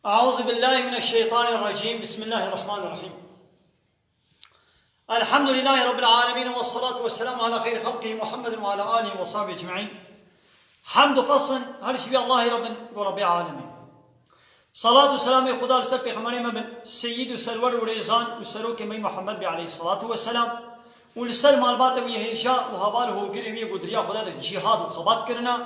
أعوذ بالله من الشيطان الرجيم. بسم الله الرحمن الرحيم. الحمد لله رب العالمين، والصلاة والسلام على خير خلقه محمد وعلى آله وصحبه أجمعين. حمد و پسند هر شبی الله رب العالمين. صلاة و سلام خدا لسر پیغمبر من سید و سرور و ریزان و سروک می محمد بی علیه الصلاة والسلام و لسر مالبات و یهیشا و حوال و گریمی گدریا خدا در جهاد و خبات کرنا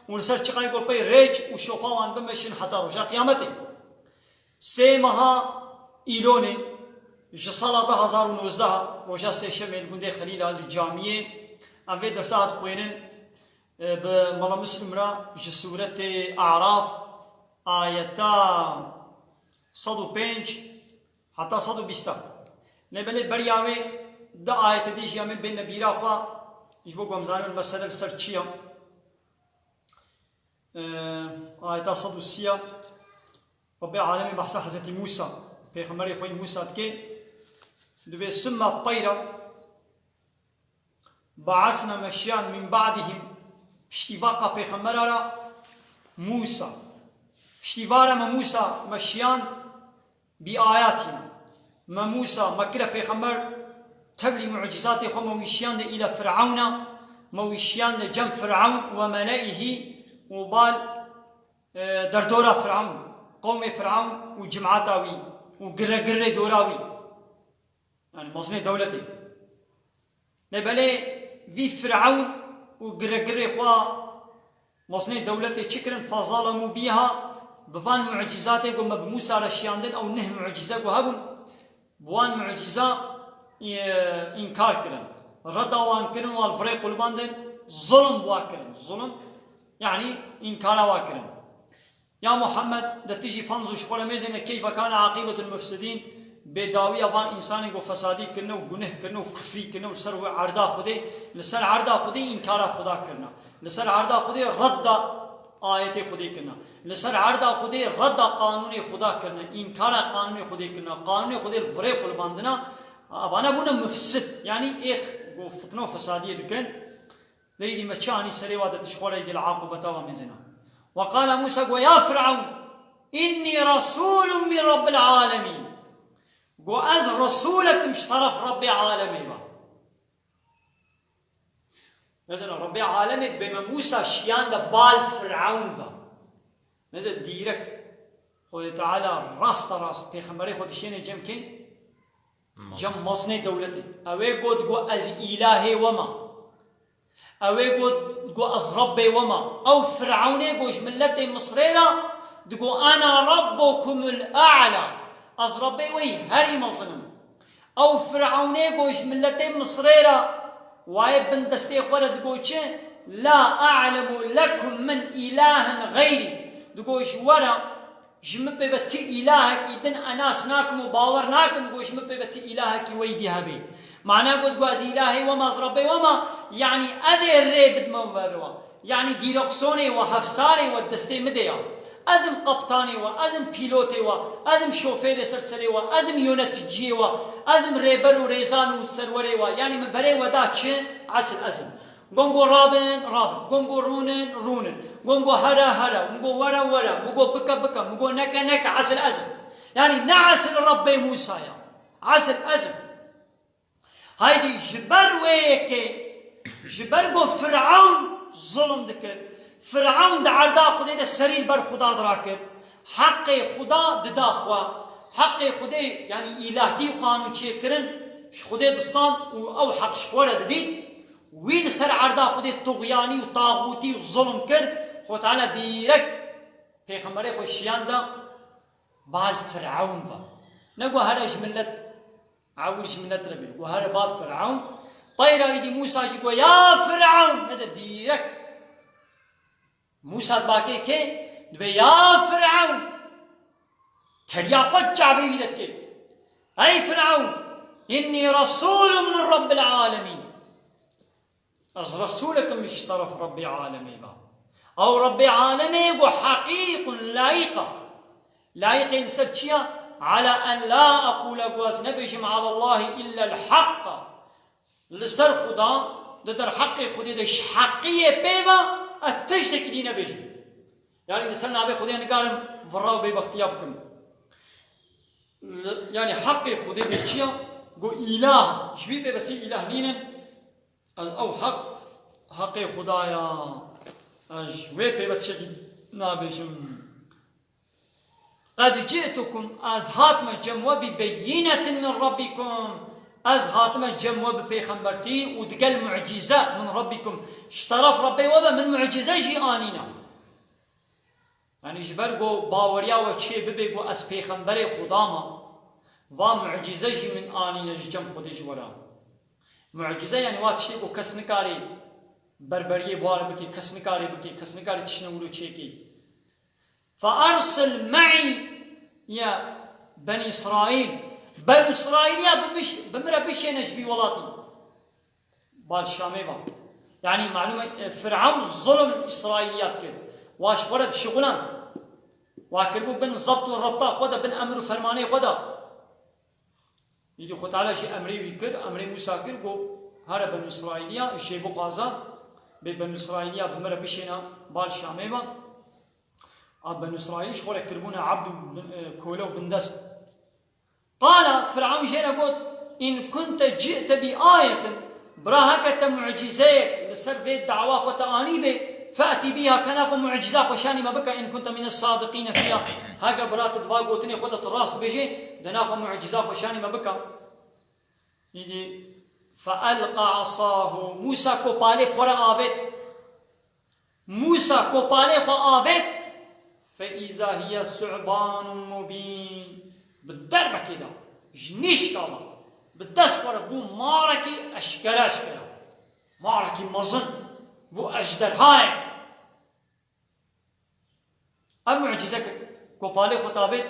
و لسر چقای گل پی ریج و شوپاوان بمشن حتی رجا قیامته. سه ماها ایلونه جسالة 2019 روجا سه شمل گنده خلیل الجامعه ام في درسات خوينن بملا مسلم را جسورة اعراف آياتا 105 حتى 120 نبلي برياوي دا آيات ديش يامن بين نبيرا خوا يجبو قمزان المسألة السرچية آياتا 130 رب العالمين بحث حضرت موسى پیغمبر خوی موسى تكي دوی ثم طيرا بعثنا مشيان من بعدهم اشتباق پیغمبر را موسى اشتبار ما موسى مشيان بآياتنا ما موسى مكر پیغمبر تبلي معجزات خو موشيان الى فرعون موشيان جنب فرعون وملئه وبال دردورا فرعون قوم فرعون وجماعتاوي وقرة دوراوي يعني مصنع دولتي نبالي في فرعون وقرة خوا مصنع دولتي شكرا فظلموا بها بفان معجزات قم بموسى على الشياندن او نه معجزات وهبون بوان معجزات انكار كرن ردا وان كرن والفريق والباندن ظلم واكرن ظلم يعني انكار واكرن. يا محمد ده تيجي فنزو شخولا ميزنا كيف كان عاقبة المفسدين بداوية وان انساني و فسادي كرنا و گنه كرنا و كفري كرنا و سر عرضا خده لسر عرضا خده انكار خدا كرنا لسر عرضا خده رد آيات خدا كرنا لسر عرضا خده رد قانون خدا كرنا انكار قانون خدا كرنا قانون خدا الفريق والباندنا ابانا بونا مفسد يعني ايخ فتنة و فسادية دكن دي مچاني سري وادة تشخولا يدي العاقبة وميزنا. وقال موسى يا فرعون إني رسول من رب العالمين وأز رسولك مش طرف رب العالمين مثلا رب العالمين بما موسى شيان ده بال فرعون ذا مثلا ديرك خود تعالى راس بيخمري خود شيني جم كين جم مصنع دولتي اوه قد از إلهي وما اوه قد از ربي وما او فرعوني قوش ملتي مصريرا دقو انا ربكم الاعلى از ربي وي هري مظلم او فرعوني قوش ملتي مصريرا واي بن دستي خورا دقو لا اعلم لكم من اله غيري دقوش ورا جمبي بتي الهك يدن اناس ناكم وباور ناكم قوش مبي بتي الهك ويدي هبي معناه قد قواز إلهي وما ربي وما يعني أذي الريب مبروا يعني ديرقصوني وحفصاني والدستي مديا أزم قبطاني وأزم بيلوتي وأزم شوفير سرسري وأزم يونتجي وأزم ريبر وريزان وسروري يعني مبري ودا عسل أزم قنقو رابن قنقو رونن قنقو هرا قنقو ورا قنقو بكا قنقو نكا عسل أزم يعني نعسل ربي موسى يا عسل أزم هايدي جبر ويكي جبر قو فرعون ظلم دكر فرعون دا عرضا خده دا سرير بر خدا دراكر حق خدا ددا خوا حق خدا يعني إلهتي وقانون چه کرن خدا دستان او حق شخورة ددين ويل سر عرضا خدا طغياني وطاغوتي وظلم كر خود تعالى ديرك پیغمبر خوشيان دا بال فرعون با نقو هرش ملت عاوش من نتربي وهذا باب فرعون طير ايدي موسى يقول يا فرعون هذا ديرك موسى باكي كي دبي يا فرعون تريا قجع بيدك اي فرعون اني رسول من رب العالمين از رسولك مش طرف رب العالمين او رب العالمين وحقيق لايق لسرچيا على أن لا أقول أقواز نبيشم على الله إلا الحق لسر خدا در حق خودی دش حقیه پیوا اتش دکی دی نبیشم يعني لسر نابي خدي نقارم فراو بي بختيا بكم يعني حقي خدي بيتشيا قو إله شبي بيبتي إله نينن أو حقي خدايا شبي بيبتشي نابيشم قد جئتكم از هاتم جموه ببينة من ربكم از هاتم جموه ببيخنبرتي ودقل معجزة من ربكم اشترف ربي وبا من معجزة جي آنينا يعني جبرقو باوريا وچه ببيقو از بيخنبري خداما و معجزة جي من آنينا جم خودش ورا معجزة يعني واتشيقو كس نكاري بربريه بوار بكي كس نكاري بكي كس نكاري تشنولو چيكي فأرسل معي يا بني إسرائيل بني إسرائيل يا بمرا بشي نجبي ولاتي بالشامي با يعني معلومة فرعون ظلم الإسرائيليات كده واش ورد شغلان واكربو بن الضبط والربطة خدا بن أمر فرماني خدا يدي خد على شيء أمري ويكر أمري موسى كربو هذا بني إسرائيليا الشيء بقازا بني إسرائيليا بمرا بشينا بالشامي با بني إسرائيل شغل يكربون عبد كولو بندست قال فرعون جينا قلت إن كنت جئت بآية براهكة معجزات لسر في الدعوة وتآني به فأتي بها كناف معجزات وشاني ما بك إن كنت من الصادقين فيها هكا برات دفاق وتني خدت الراس بيجي دناف معجزات وشاني ما بك يدي فألقى عصاه موسى كوبالي قرأ آبت موسى كوبالي قرأ آبت فإذا هي ثعبان مبين بالدربة كده جنيش كاما بالدست ورا بو ماركي أشكرا ماركي مظن بو أجدر هايك المعجزة كوبالي خطابت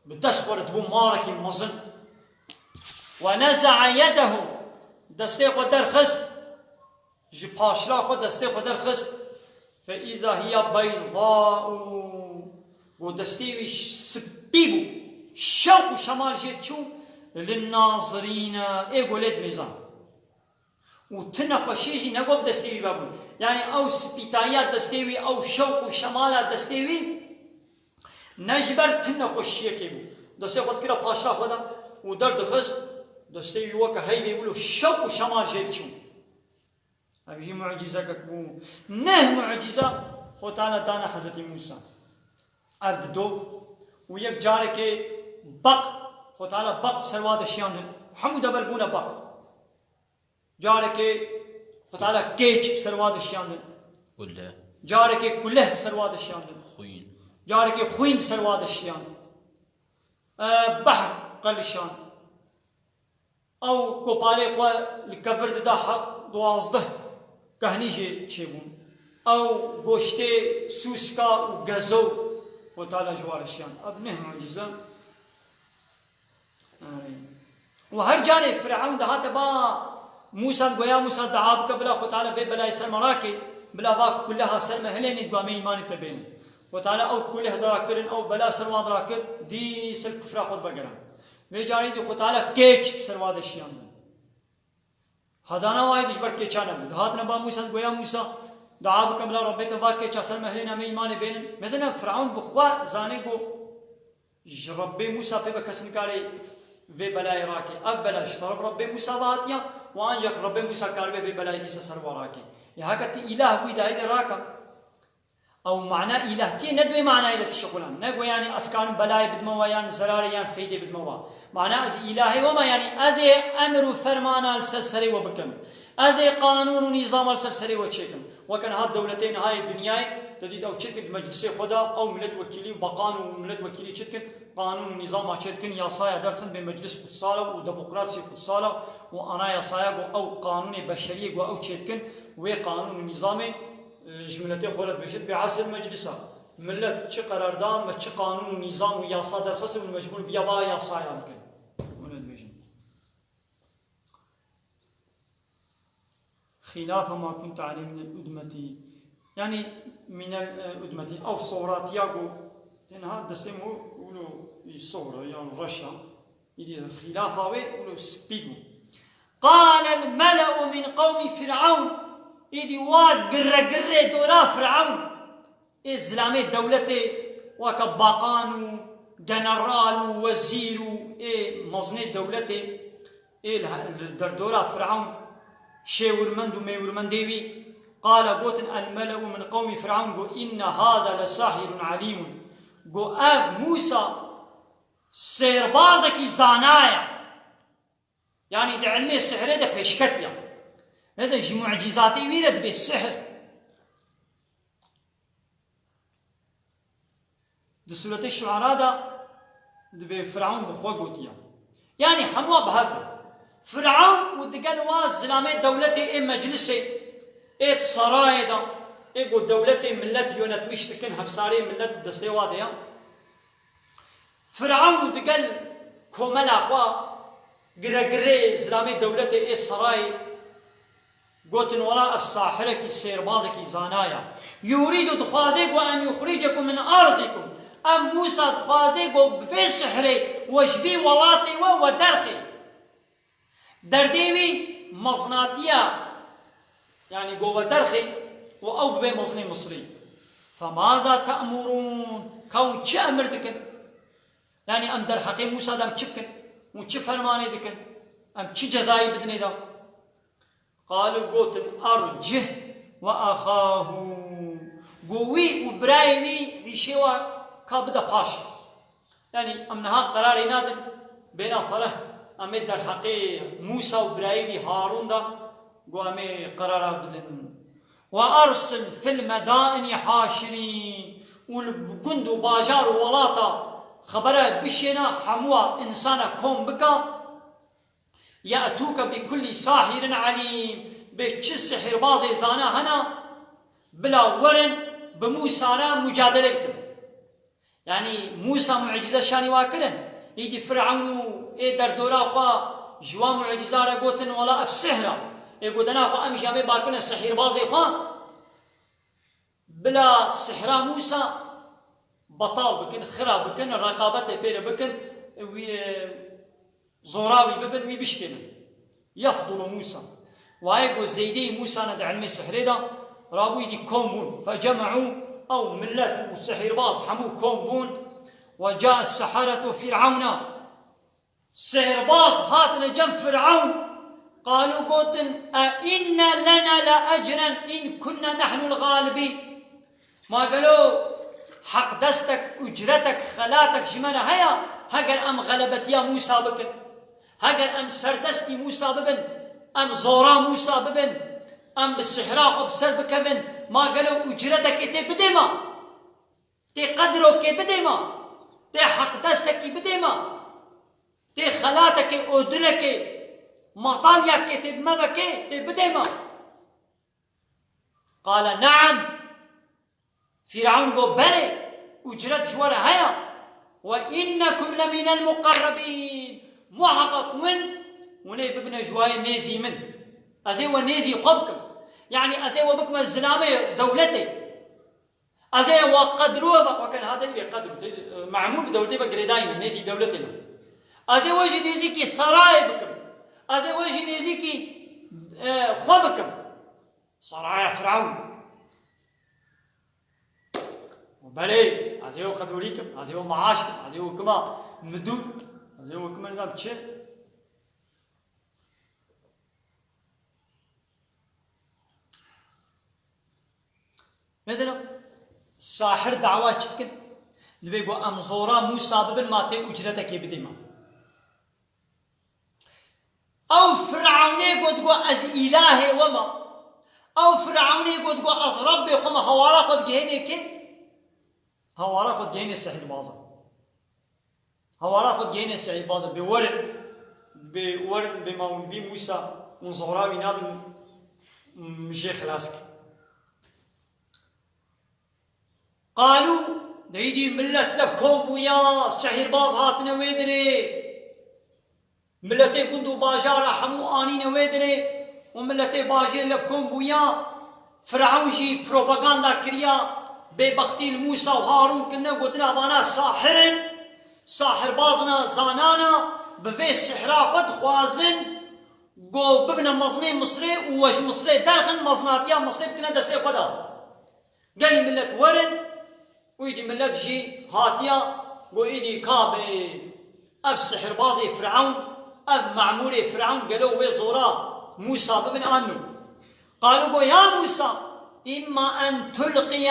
بالدست ورا بو ماركي مظن ونزع يده دستي قدر خست جباشلا خد دستي قدر خست فإذا هي بيضاء ودستيوي سبيبو شوق وشمال جيتشو للناظرين ايقولد ميزان وتنقى شيء نقوم دستيوي بابون يعني او سبيتايات دستيوي او شوق وشمالات دستيوي نجبر تنقى شيء كيبو دستي قد كده باشا خدا ودرد خز دستيوي وكا هيدي يقولوا شوق وشمال جيتشو هذه معجزة كبو معجزة خد تعالى دانا حضرت موسى عبد دو ويك جارك بق خد تعالى بق سرواد الشيان حمود بربونا بق جارك خد تعالى كيش بسرواد الشيان كله جارك كله بسرواد الشيان خوين جارك خوين بسرواد الشيان بحر قل الشان او كوبالي خو الكفرد دا دوازده كهني جي تشيبون او گوشته سوسكا وغزو وتعالى جوار الشام ابنه معجزه وهر جانب فرعون دهات با موسى گویا موسى دعاب قبل خدای في بلا سر مراكي بلا واق كلها سر مهلين دغام ایمان تبين خدای او كل هدرا كرن او بلا سر وادرا كر دي سر كفر خود بگران وی جاني دي خدای كيچ سر واد الشام هدانا وايد جبر كيچا نبود هات نبا موسى گویا موسى دعاب قبل ربيت واق كيچ سر مهلين ایمان بين مثلا فرعون بخوا زاني گو ربي موسى في بكسن كاري في بلاي راكي أبلا اشترف ربي موسى باتيا وانجح ربي موسى كاربي في بلاي ديسا سروا راكي يهاكت إله ويدا هيدا راكا أو معنى إله تي ندوي معنى إله الشغلان نقول يعني أسكان بلاي بدموا يعني زرار يعني فيدي بدموا معنى إلهي وما يعني أزي أمر فرمانا السلسلي وبكم أزي قانون ونظام السلسلي وشيكم وكان هاد دولتين هاي الدنيا تديد أو شتكن مجلس خدا أو ملت وكيلي وبقانون ملت وكيلي شتكن قانون ونظام شتكن يا صايا درسن بمجلس قصالة وديمقراطية قصالة وأنا يا صايا أو قانون بشري أو شتكن وقانون ونظام جملتي خلت بشد بعصر مجلسه ملت شي قرار دام ما شي قانون ونظام ويا صادر خصم المجبور بيا يا صايا لكن خلاف ما كنت عليه من الأدمة يعني من الأدمة أو الصورات ياقو هذا دستمو ولو الصورة يا الرشا يدي خلافه ولو سبيدو قال الملأ من قوم فرعون يدي واد قرة دورا فرعون زلامي دولتي وكباقان جنرال ووزير مزني دولتي الدردورة فرعون شيورمند وميورمنديوي قال قوتن الملأ من قوم فرعون قو إن هذا لساحر عليم قو موسى سيربازك زانايا يعني دي علمي السحر ده بيشكتيا هذا جي معجزاتي ويرد بالسحر دي سورة الشعراء ده فرعون بخوا قوتيا يعني حموا بهذا فرعون ودقال واز زلامي دولتي مجلسي سراي دا قو دولتي ملت يونت مشتكن هفساري ملت دستيوات يا فرعون ودقال كوملا قوا قرقري زلامي دولتي سراي قوتن ولا الساحرك السيربازك زانايا يريد دخوازيك وأن يخرجكم من أرضكم أم موسى دخوازيك بفي سحري وشفي ولاتي ودرخي درديوي مصناتيا يعني قوة درخي وأو بي مصني مصري فماذا تأمرون كون چه أمر دكن يعني أم در حقي موسى دام چبكن وچه فرماني دكن أم چه جزائي بدني دا قالوا قوتن أرجه وأخاه قوي وبرايوي ريشيوا كابدا باش يعني أمنها قرار نادن بين فره أمد در حقي موسى وبرايوي هارون دا قوامي قرار بدن وأرسل في المدائن حاشرين والجند وباجار ولاطة خبره بشينا حموا إنسانا كوم بكا يأتوك بكل ساحر عليم بچ سحر بازي زانا هنا بلا ورن بموسى مجادلة بكم يعني موسى معجزة شاني واكرن يدي فرعون در دورا خوا جوا معجزة را قوتن ولا أفسحرا يقولنا خوا أمشي أمي باكنا سحر بازي خوا بلا سحرا موسى بطال بكن خرا بكن رقابته بير بكن زوراوي ببن ويبشكن يفضل موسى ويقول زيدي موسى ندع علمي السحر ده رابو يدي كومبون فجمعوا أو ملت السحر باز حمو كومبون وجاء السحرة فرعون سحر باز هاتنا جنب فرعون قالوا قوتن أئن لنا لأجرا إن كنا نحن الغالبين ما قالوا حق دستك أجرتك خلاتك جمانا هيا هاگر أم غلبت يا موسى بكن هاگر أم سردستي موسى ببن أم زورا موسى ببن أم بالسحراق بسر بكبن ما قالوا أجرتك إتي بديما تي قدرك بديما تي حق دستك بديما تي خلاتك أدرك مطاليك إتي بمغك تي بديما قال نعم فرعون قال بلي أجرت جوارا هيا وإنكم لمن المقربين محقق من وني ببنا جواي نيزي من أزي ونيزي خبكم يعني أزي وبكم الزلامة دولتي أزي وقدروه وكان هذا اللي بيقدروا معمول بدولتي بقرداين نيزي دولتنا أزي وجه نيزي كي سراي بكم أزي وجه نيزي كي خبكم سراي فرعون بلي أزيو قدروليكم أزيو معاشكم أزيو كما مدور أزيو كما نظام تشي مثلا ساحر دعوات شتكن نبيقو أمزورا موسى ببن ماتي أجرتك بديما أو فرعوني قد قو أز إلهي وما أو فرعوني قد قو أز ربي وما هوارا قد جهيني كي هوارا قد جهيني السحر بازا هوارا قد جهيني السحر بازا بورن بما في موسى ونزوراوي نابن مشي خلاسك قالوا نيدي ملت لفكم ويا سحر باز هاتنا ويدري ملتي كندو باجارة حمو آنين ويدري وملتي باجير لفكم ويا فرعون جي بروباغاندا كريا ببختي موسى وهارون كنا قلنا بانا ساحر بازنا زانانا بفي سحرا قد خوازن قو ببنا مصني مصري ووج مصري درخن مصناتيا مصري بكنا دسي خدا قالي ملت ورن ويدي ملت جي هاتيا ويدي كابي أف سحر بازي فرعون أف معمولي فرعون قالوا وزورا موسى بن أنو قالوا يا موسى إما أن تلقي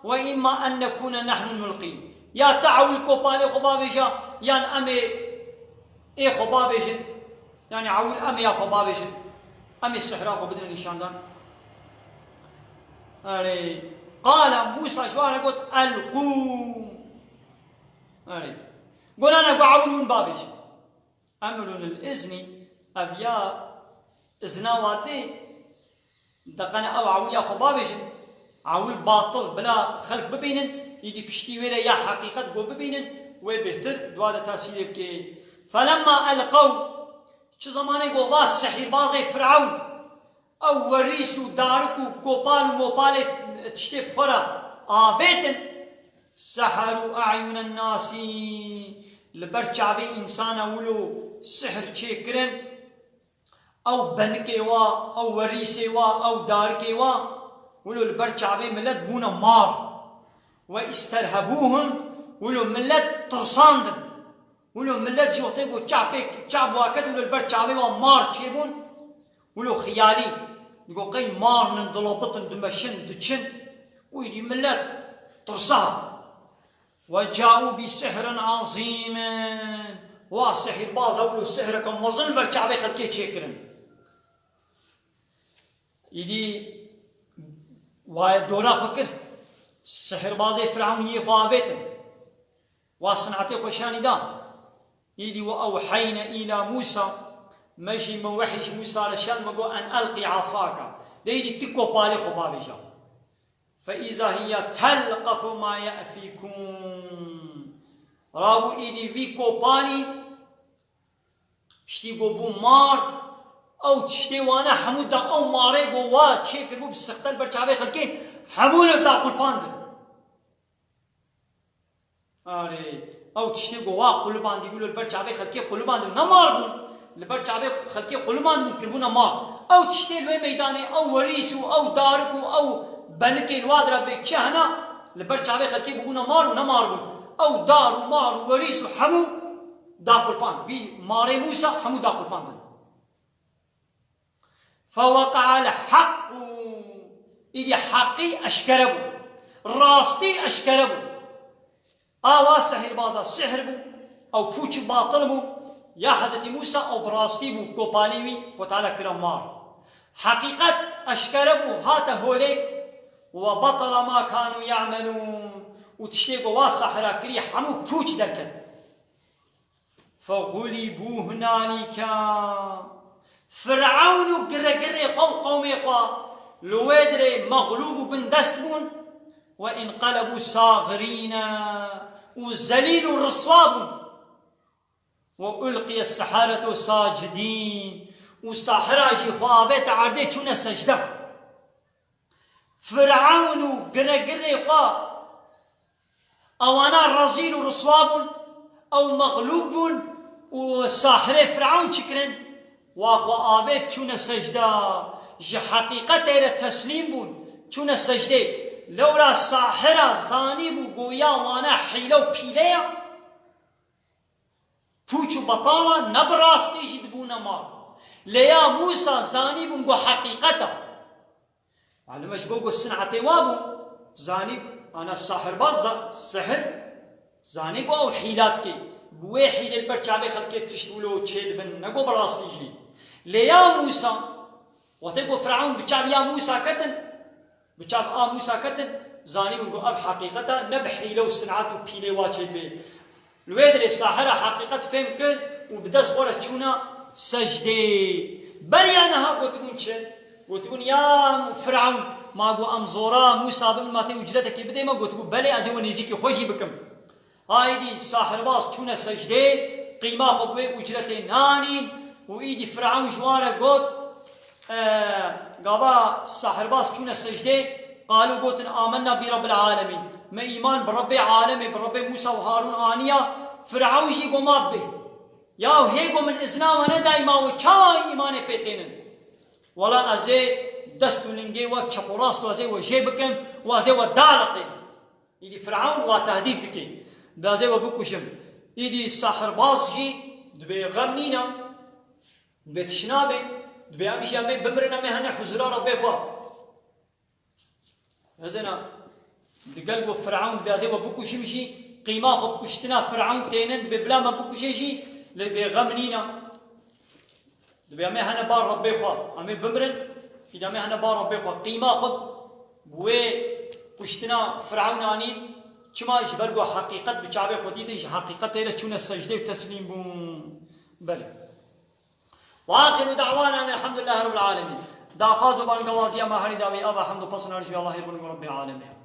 وإما أن نكون نحن الملقين يا تعول كوبالي خبابيجا يعني أمي إيه خبابيجن يعني عول أمي يا خبابيجن أمي السحر خبدنا نشاندان قال موسى شو أنا قلت ألقوا قل أنا بعولون بابيش أمرون الإذن أبيا إذناواتي دقنا أو عول يا خبابيش عول باطل بلا خلق ببينن يدي بشتي ويرا يا حقيقة قو ببينن وبهتر دوادة تاسير بكي فلما ألقوا شو زماني قو واس سحير بازي فرعون أو وريسو داركو كوبال وموبال تشتي بخورا آفيتن سحروا أعين الناس لبرچاوي إنسان ولو سحر چيكرن أو بنكي وا أو وريسي وا أو داركي وا ولو لبرچاوي ملت بونا مار واسترهبوهم ولو ملت ترساندن ولو ملت جوتيبو چاب واكد ولو لبرچاوي وا مار چيبون ولو خيالي نقول قي مار نندلوبطن دمشن دچن ويدي ملت ترسها وجاءوا بسحر عظيم وسحر باز اولو السحر كم وزن برچاوي خلكي چيكرن يدي وايد دورا فكر سحر بازي فرعون يخوابتن وصنعتي خوشاني دا يدي واوحينا الى موسى ماشي موحش موسى لشان مقو ان القي عصاك ديدي تكو بالي خبابيجا فإذا هي تلقف ما يأفيكون رابو إيدي بيكو بالي شتي بو مار أو تشتي وانا حمودا أو ماري بو وا تشيكر بو بسختل برچاوي خلقين حمولة تاقل باندن أو تشتي بو وا قلبان دي بيقولوا البرچاوي خلقين قلبان نمار بون البرچاوي خلقين قلبان بون كربونا مار أو تشتي الوي ميداني أو وريسو أو داركو أو بنكي الوادرة بكهنا لبرچاوي خلقي بقونا مارو نمارو أو دارو مارو وريسو حمو داقل باند في ماري موسى حمو داقل باند فوقع الحق إذا حقي أشكربو راستي أشكربو آواز سحر بازا سحر بو أو بوچ باطل بو يا حضرت موسى أو براستي بو كوباليوي خطالة كرام مار حقيقة أشكربو هاتا هولي وبطل ما كانوا يعملون وتشتيقوا واصحرا كري حمو بوچ دركت فغلبوا هنالك فرعون قرقري قومي قوا لويدري مغلوب بن دستبون وانقلبوا صاغرين وزليل الرصواب وألقي السحرة ساجدين وساحراجي خوابت عردي چون سجده فرعون قرقري قوا أوانا رزيل ورصواب أو مغلوب وساحر فرعون شكرا واقوا آبيت چون سجده جي حقيقة إلى التسليم بون چون سجده لورا ساحرة زاني بو قويا وانا حيلو بيليا پوچو بطالا نبراسته جدبونا مار ليا موسى زاني بون قو حقيقته علمش بوقو السنعتي وابو زاني أنا الساحر باز سحر زاني بو أو حيلاتك بوي حيل البرچاوي خلقه تشتولو تشيد بن نقو براستي جي ليا موسى وتقو فرعون بچاب يا موسى كتن بچاب موسى كتن زاني بنقو أب حقيقته نبحي لو السنعات وبيلي واتشيد بي الويدري الساحرة حقيقة فهم كل وبدس غورة تشونا سجدي بريانها قوتبون چه قوتبون يا فرعون ما قو أمزورا موسى بن ماتي وجرتك بدي ما قوتبون بلي أزي ونزيكي خوشي بكم هايدي الساحر باص تشونا سجدي قيمة خطوة وجرتي نانين وإيدي فرعون جوارة قوت قابا الساحر باص تشونا سجدي قالوا قوتن آمنا برب العالمين ما إيمان برب عالمي برب موسى وهارون آنيا فرعون جي قماب به ياو هيقو من إذنا وندائما وكاوا إيمان بيتينن ولا أزي دستو لنجي وچپوراست وازي وجيبكم وازي ودالقين إيدي فرعون وتهديد دكي بازي وبكشم إيدي الساحر باز جي دبي غمنينا بتشنابي دبي أمشي أمي بمرنا مهنا حزورا ربي خواه هزنا دقلبو فرعون بازي وبكشم شي قيمة وبكشتنا فرعون تيند ببلا ما بكشي شي لبي غمنينا دبي أمي هنا بار ربي خواه أمي بمرن إذا أمي هنا بار ربي خواه قيمة خب بوي كشتنا فرعون آنين كما يشبرقوا حقيقة بشعبه خديته حقيقة إلى تشون السجدة وتسليم بلي وآخر دعوانا أن الحمد لله رب العالمين دا قازوا بان قوازيا ما هني داوي أبا حمد بصنا رجبي الله يربون رب العالمين